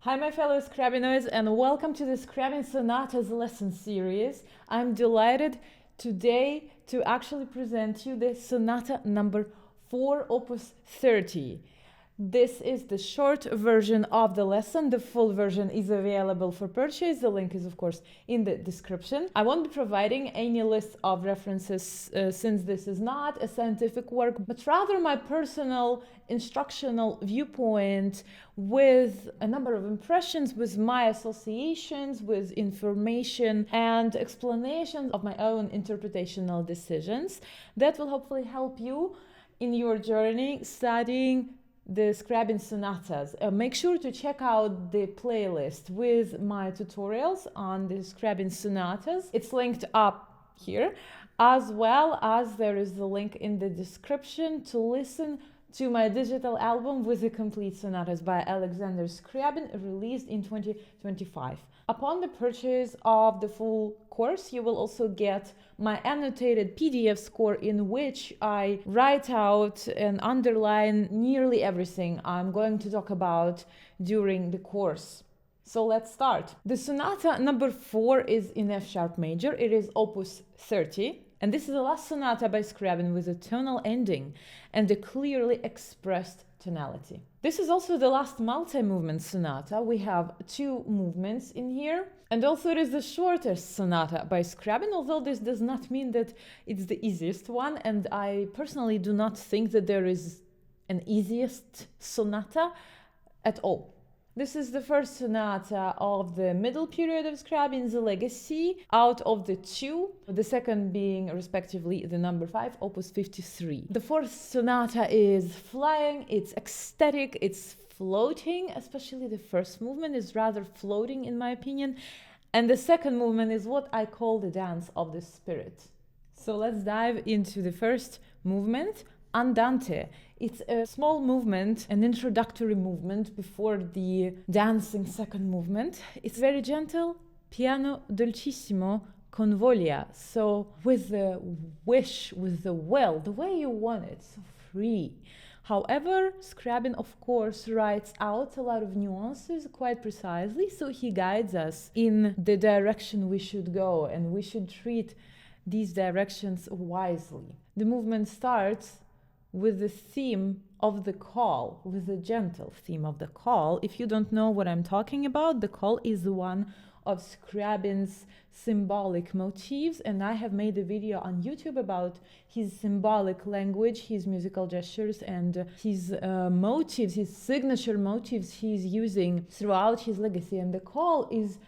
Hi my fellow Scriabinoids and welcome to the Scriabin Sonatas lesson series. I'm delighted today to actually present you the Sonata number 4 opus 30. This is the short version of the lesson. The full version is available for purchase. The link is of course in the description. I won't be providing any list of references since this is not a scientific work, but rather my personal instructional viewpoint with a number of impressions, with my associations, with information and explanations of my own interpretational decisions that will hopefully help you in your journey studying the Scriabin Sonatas. Make sure to check out the playlist with my tutorials on the Scriabin Sonatas. It's linked up here, as well as there is the link in the description to listen to my digital album with the complete sonatas by Alexander Scriabin, released in 2025. Upon the purchase of the full course, you will also get my annotated PDF score, in which I write out and underline nearly everything I'm going to talk about during the course. So let's start. The Sonata number 4 is in F sharp major. It is opus 30. And this is the last sonata by Scriabin with a tonal ending and a clearly expressed tonality. This is also the last multi-movement sonata. We have 2 movements in here. And also it is the shortest sonata by Scriabin, although this does not mean that it's the easiest one. And I personally do not think that there is an easiest sonata at all. This is the first sonata of the middle period of Scriabin's legacy out of the 2, the second being respectively the number 5, opus 53. The fourth sonata is flying, it's ecstatic, it's floating, especially the first movement is rather floating in my opinion, and the second movement is what I call the dance of the spirit. So let's dive into the first movement, Andante. It's a small movement, an introductory movement before the dancing second movement. It's very gentle, piano dolcissimo con voglia. So with the wish, with the will, the way you want it, so free. However, Scriabin, of course, writes out a lot of nuances quite precisely, so he guides us in the direction we should go, and we should treat these directions wisely. The movement starts with the theme of the call, with the gentle theme of the call. If you don't know what I'm talking about, the call is one of Scriabin's symbolic motifs, and I have made a video on YouTube about his symbolic language, his musical gestures, and his motifs, his signature motifs he's using throughout his legacy. And the call is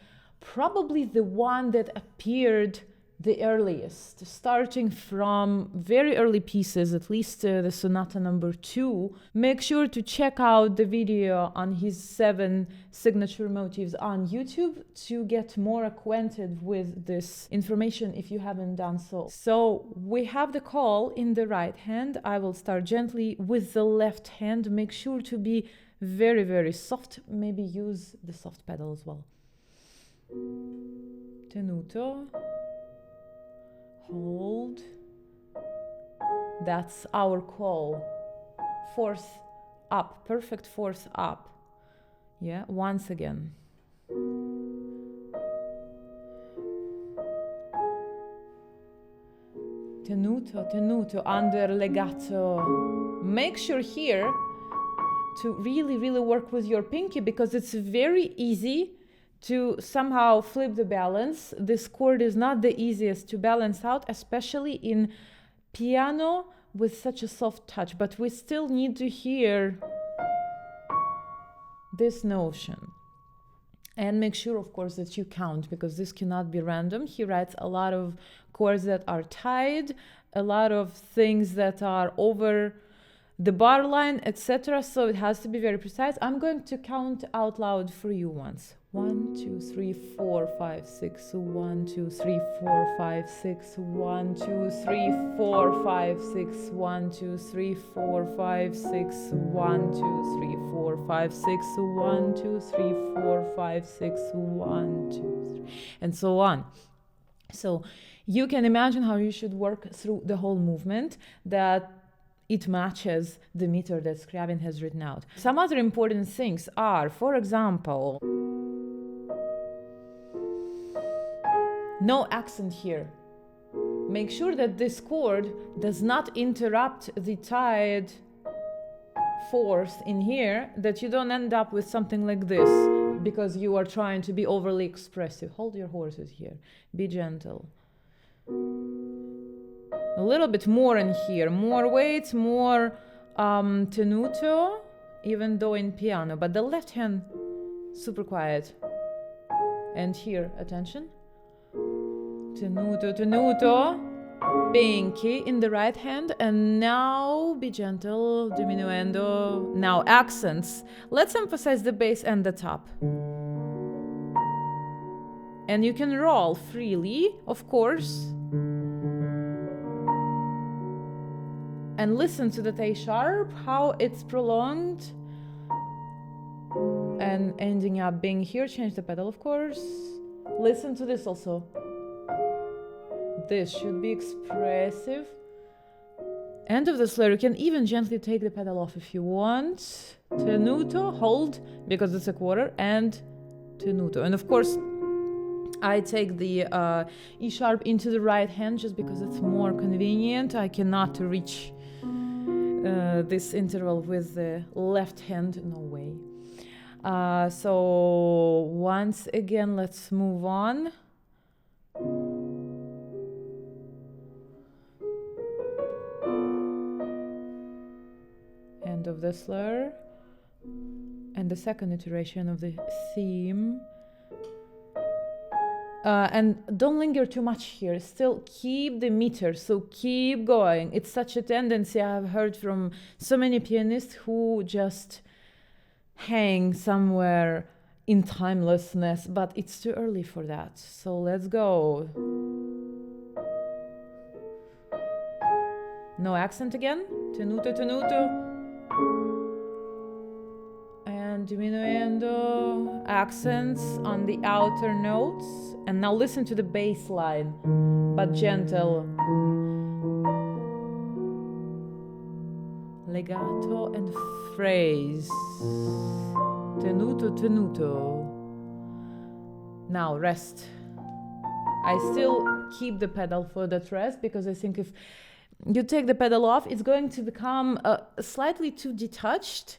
probably the one that appeared the earliest, starting from very early pieces, at least the Sonata number 2. Make sure to check out the video on his 7 signature motifs on YouTube to get more acquainted with this information if you haven't done so. So we have the call in the right hand. I will start gently with the left hand. Make sure to be very, very soft. Maybe use the soft pedal as well. Tenuto. Hold. That's our call. Fourth up, perfect fourth up. Yeah, once again. Tenuto, tenuto, under legato. Make sure here to really work with your pinky, because it's very easy to somehow flip the balance. This chord is not the easiest to balance out, especially in piano with such a soft touch, but we still need to hear this notion. And make sure, of course, that you count, because this cannot be random. He writes a lot of chords that are tied, a lot of things that are over the bar line, etc. So it has to be very precise. I'm going to count out loud for you once. 1, 2, 3, 4, 5, 6. 1, 2, 3, 4, 5, 6. 1, 2, 3, 4, 5, 6. 1, 2, 3, 4, 5, 6. 1, 2, 3, 4, 5, 6. 1, 2, 3, 4, 5, 6. 1, 2, 3, and so on. So you can imagine how you should work through the whole movement, that it matches the meter that Scriabin has written out. Some other important things are, for example, no accent here. Make sure that this chord does not interrupt the tied fourth in here, that you don't end up with something like this because you are trying to be overly expressive. Hold your horses here. Be gentle. A little bit more in here, more weight, more tenuto, even though in piano, but the left hand super quiet. And here, attention. Tenuto, tenuto, pinky in the right hand, and now be gentle, diminuendo. Now accents. Let's emphasize the bass and the top. And you can roll freely, of course. And listen to that A sharp, how it's prolonged. And ending up being here, change the pedal, of course. Listen to this also. This should be expressive. End of the slur, you can even gently take the pedal off if you want. Tenuto, hold, because it's a quarter, and tenuto. And of course, I take the E sharp into the right hand just because it's more convenient. I cannot reach this interval with the left hand, no way. So once again, let's move on. End of the slur. And the second iteration of the theme. And don't linger too much here. Still keep the meter, so keep going. It's such a tendency I've heard from so many pianists who just hang somewhere in timelessness, but it's too early for that. So let's go. No accent again. Tenuto, tenuto. And diminuendo. Accents on the outer notes. And now listen to the bass line, but gentle. Legato and phrase. Tenuto, tenuto. Now rest. I still keep the pedal for that rest because I think if you take the pedal off, it's going to become slightly too detached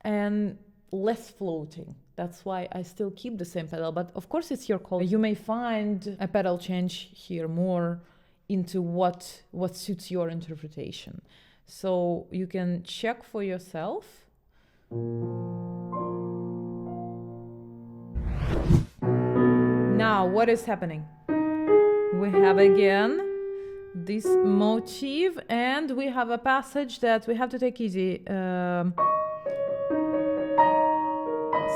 and less floating. That's why I still keep the same pedal, but of course it's your call. You may find a pedal change here more into what suits your interpretation. So you can check for yourself. Now, what is happening? We have again this motif, and we have a passage that we have to take easy.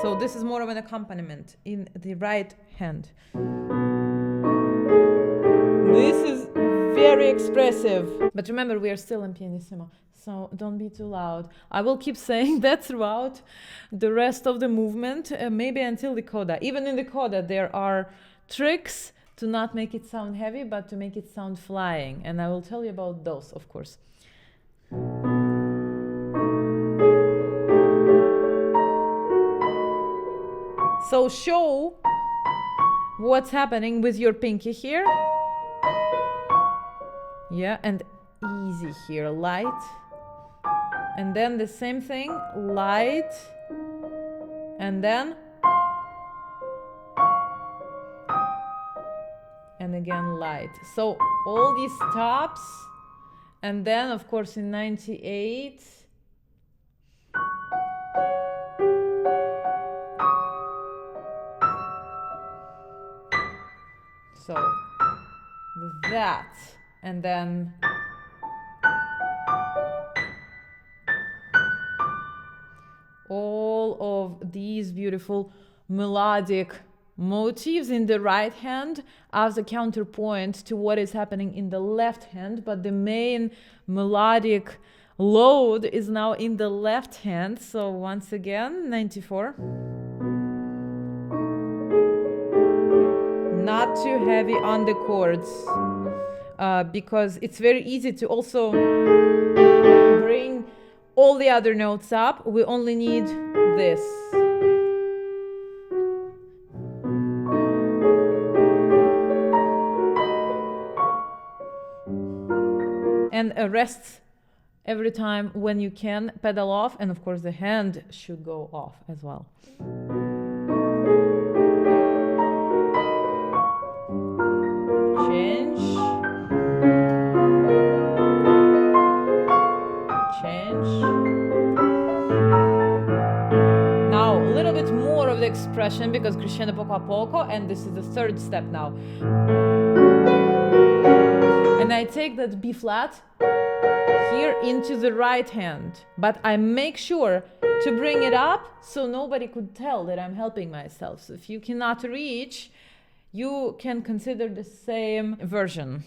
So this is more of an accompaniment in the right hand. This is very expressive. But remember, we are still in pianissimo, so don't be too loud. I will keep saying that throughout the rest of the movement, maybe until the coda. Even in the coda, there are tricks to not make it sound heavy, but to make it sound flying. And I will tell you about those, of course. So show what's happening with your pinky here. Yeah, and easy here, light. And then the same thing, light. And then. And again, light. So all these stops. And then, of course, in 98. So that, and then all of these beautiful melodic motifs in the right hand as a counterpoint to what is happening in the left hand, but the main melodic load is now in the left hand. So once again, 94. Not too heavy on the chords, because it's very easy to also break all the other notes up. We only need this. And rest every time when you can, pedal off, and of course the hand should go off as well. Change. Now a little bit more of the expression, because crescendo poco a poco, and this is the third step now. And I take that B flat here into the right hand, but I make sure to bring it up so nobody could tell that I'm helping myself. So if you cannot reach, you can consider the same version.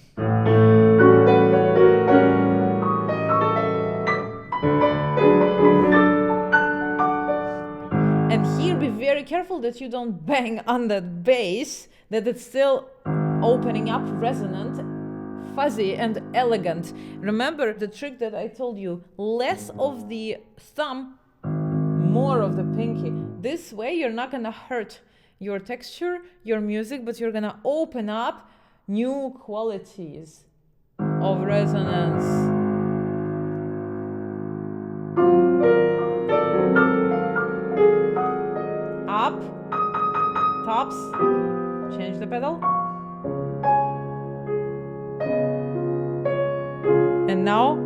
And here be very careful that you don't bang on that bass, that it's still opening up, resonant, fuzzy and elegant. Remember the trick that I told you, less of the thumb, more of the pinky. This way you're not gonna hurt your texture, your music, but you're gonna open up new qualities of resonance. Up, tops, change the pedal. And now,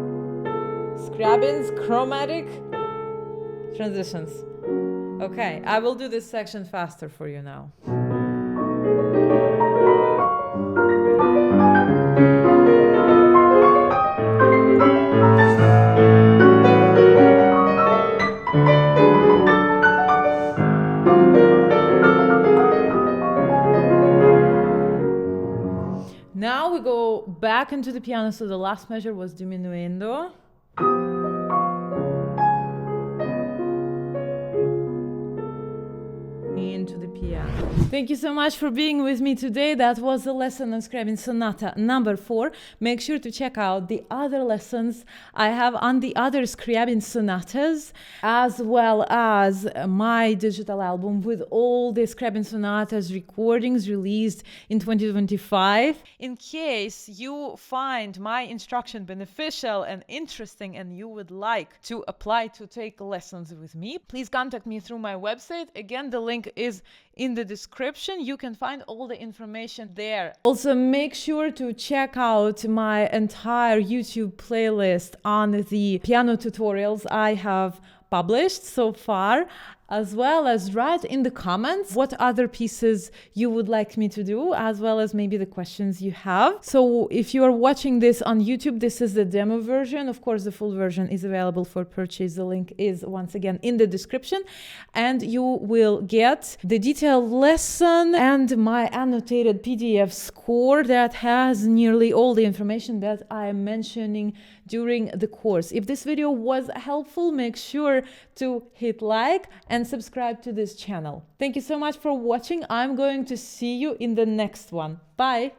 Scriabin's chromatic transitions. Okay, I will do this section faster for you now. Now we go back into the piano, so the last measure was diminuendo. Into the piano. Thank you so much for being with me today. That was a lesson on Scriabin Sonata number 4. Make sure to check out the other lessons I have on the other Scriabin sonatas, as well as my digital album with all the Scriabin sonatas recordings released in 2025. In case you find my instruction beneficial and interesting and you would like to apply to take lessons with me, please contact me through my website. Again, the link is in the description. You can find all the information there. Also, make sure to check out my entire YouTube playlist on the piano tutorials I have published so far, as well as write in the comments what other pieces you would like me to do, as well as maybe the questions you have. So if you are watching this on YouTube, this is the demo version. Of course, the full version is available for purchase. The link is once again in the description, and you will get the detailed lesson and my annotated PDF score that has nearly all the information that I am mentioning during the course. If this video was helpful, make sure to hit like and subscribe to this channel. Thank you so much for watching. I'm going to see you in the next one. Bye!